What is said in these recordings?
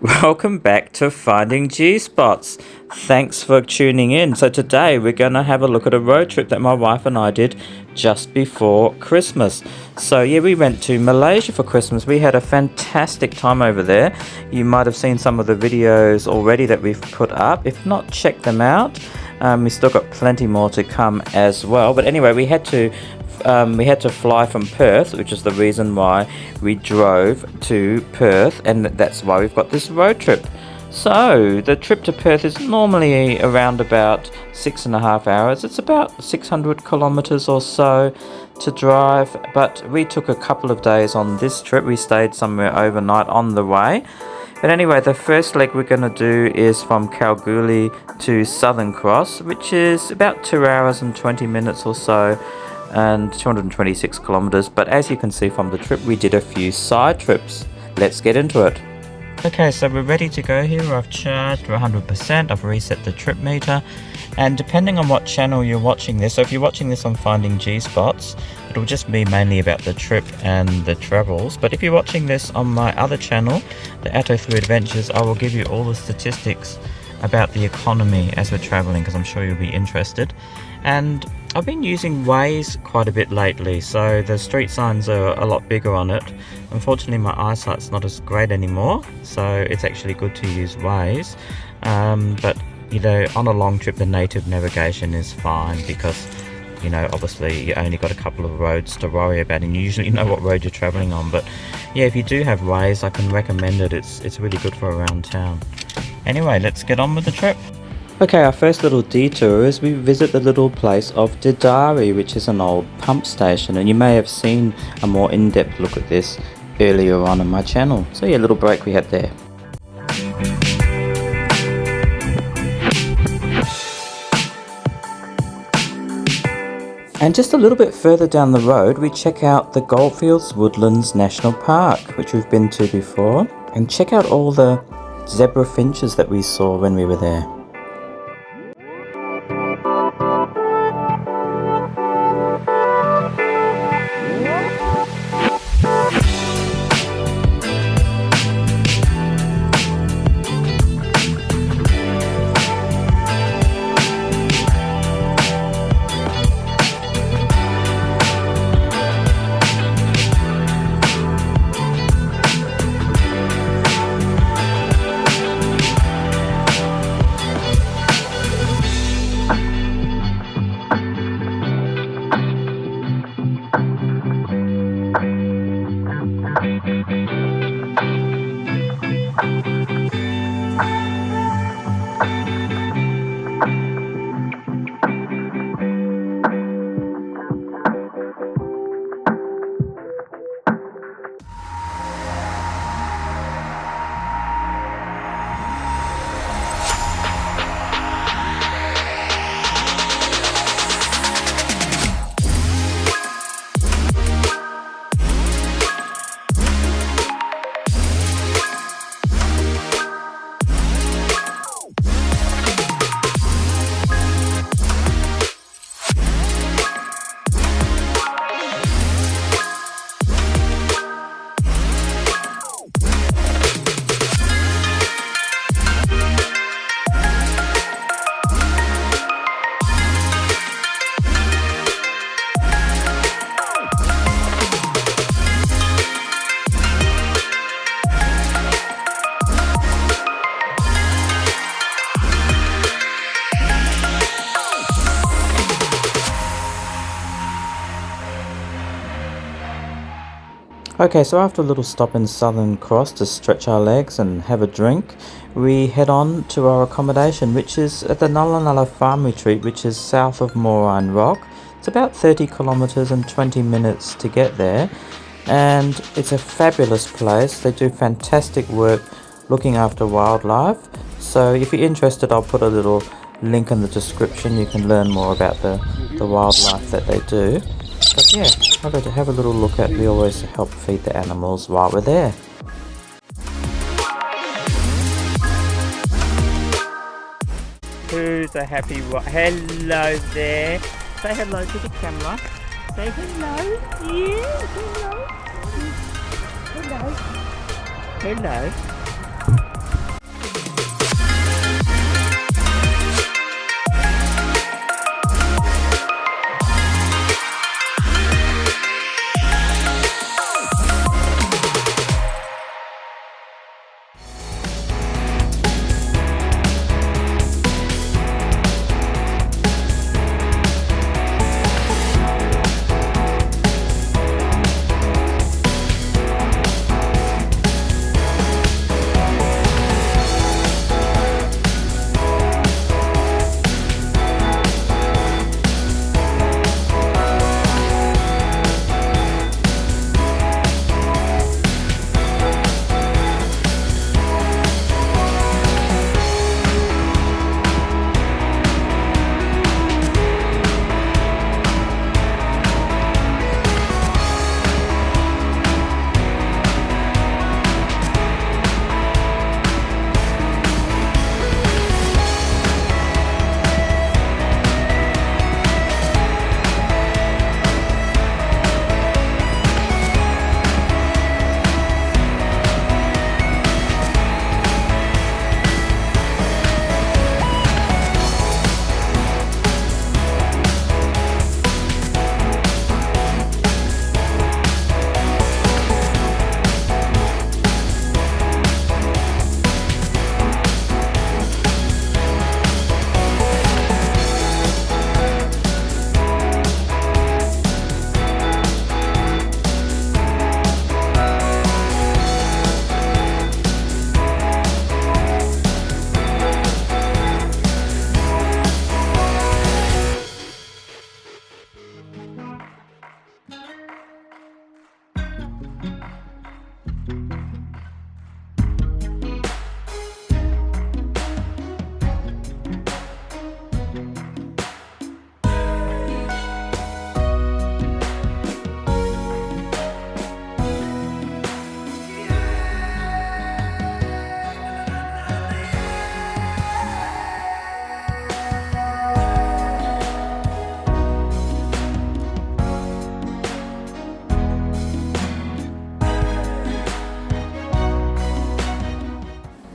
Welcome back to Finding G-Spots. Thanks for tuning in. So today we're going to have a look at a road trip that my wife and I did just before Christmas. So yeah, we went to Malaysia for Christmas. We had a fantastic time over there. You might have seen some of the videos already that we've put up. If not, check them out. We still got plenty more to come as well. But anyway, we had to fly from Perth, which is the reason why we drove to Perth, and that's why we've got this road trip. So the trip to Perth is normally around about 6.5 hours. It's about 600 kilometers or so to drive, but we took a couple of days on this trip. We stayed somewhere overnight on the way. But anyway, the first leg we're going to do is from Kalgoorlie to Southern Cross, which is about 2 hours and 20 minutes or so, and 226 kilometers. But as you can see from the trip, we did a few side trips. Let's get into it. Okay, so we're ready to go here. I've charged to 100%. I've reset the trip meter, and depending on what channel you're watching this, so if you're watching this on Finding G-Spots, it'll just be mainly about the trip and the travels. But if you're watching this on my other channel, the Atto 3 Adventures, I will give you all the statistics about the economy as we're traveling, because I'm sure you'll be interested. And I've been using Waze quite a bit lately, so the street signs are a lot bigger on it. Unfortunately, my eyesight's not as great anymore, so it's actually good to use Waze. But you know, on a long trip, the native navigation is fine, because you know, obviously you only got a couple of roads to worry about, and you usually know what road you're traveling on. But yeah, if you do have Waze, I can recommend it. It's really good for around town. Anyway, let's get on with the trip. Okay, our first little detour is we visit the little place of Dedari, which is an old pump station, and you may have seen a more in-depth look at this earlier on my channel. So yeah, a little break we had there. And just a little bit further down the road, we check out the Goldfields Woodlands National Park, which we've been to before, and check out all the zebra finches that we saw when we were there. Okay, so after a little stop in Southern Cross to stretch our legs and have a drink, we head on to our accommodation, which is at the Nulla Nulla Farm Retreat, which is south of Moraine Rock. It's about 30 kilometers and 20 minutes to get there, and it's a fabulous place. They do fantastic work looking after wildlife. So if you're interested, I'll put a little link in the description. You can learn more about the wildlife that they do. But yeah, have a little look at. We always help feed the animals while we're there. Who's a happy one? Hello there. Say hello to the camera. Say hello. Yeah, hello. Hello. Hello.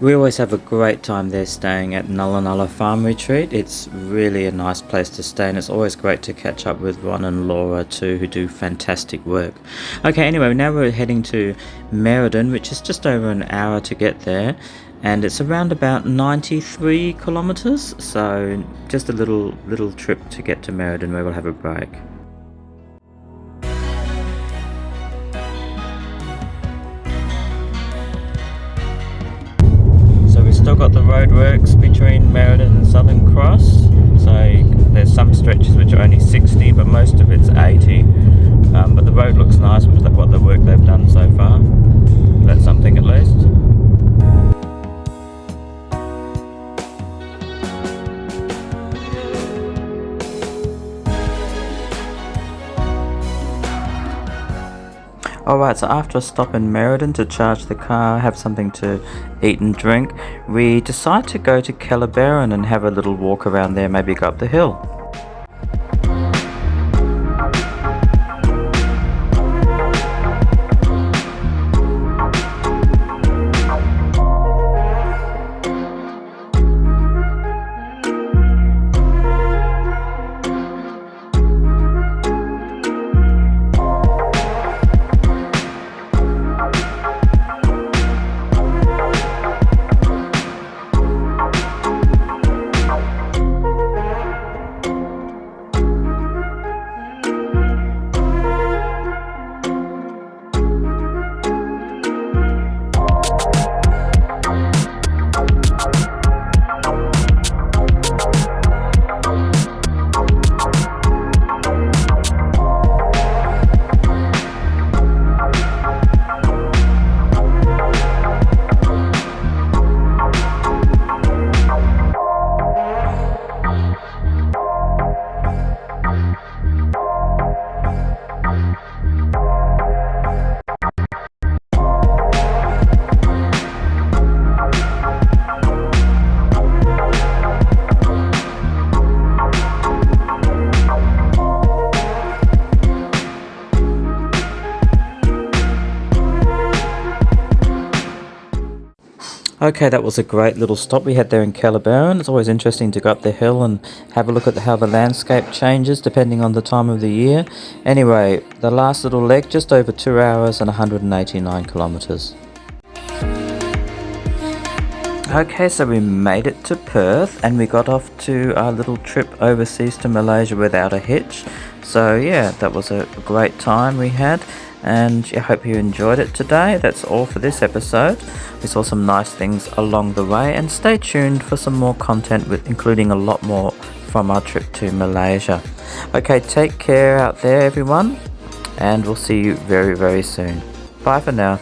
We always have a great time there staying at Nulla Nulla Farm Retreat. It's really a nice place to stay, and it's always great to catch up with Ron and Laura too, who do fantastic work. Okay, anyway, now we're heading to Merredin, which is just over an hour to get there, and it's around about 93 kilometers, so just a little trip to get to Merredin where we'll have a break. Still got the roadworks between Merredin and Southern Cross, so there's some stretches which are only 60, but most of it's 80. But the road looks nice with what the work they've done so far. That's something at least. Alright, so after a stop in Merredin to charge the car, have something to eat and drink, we decide to go to Kalgoorlie and have a little walk around there, maybe go up the hill. Okay, that was a great little stop we had there in Kalgoorlie. It's always interesting to go up the hill and have a look at how the landscape changes depending on the time of the year. Anyway, the last little leg, just over 2 hours and 189 kilometers. Okay, so we made it to Perth and we got off to our little trip overseas to Malaysia without a hitch. So yeah, that was a great time we had, and I hope you enjoyed it today. That's all for this episode. We saw some nice things along the way, and stay tuned for some more content, including a lot more from our trip to Malaysia. Okay, take care out there everyone, and we'll see you very, very soon. Bye for now.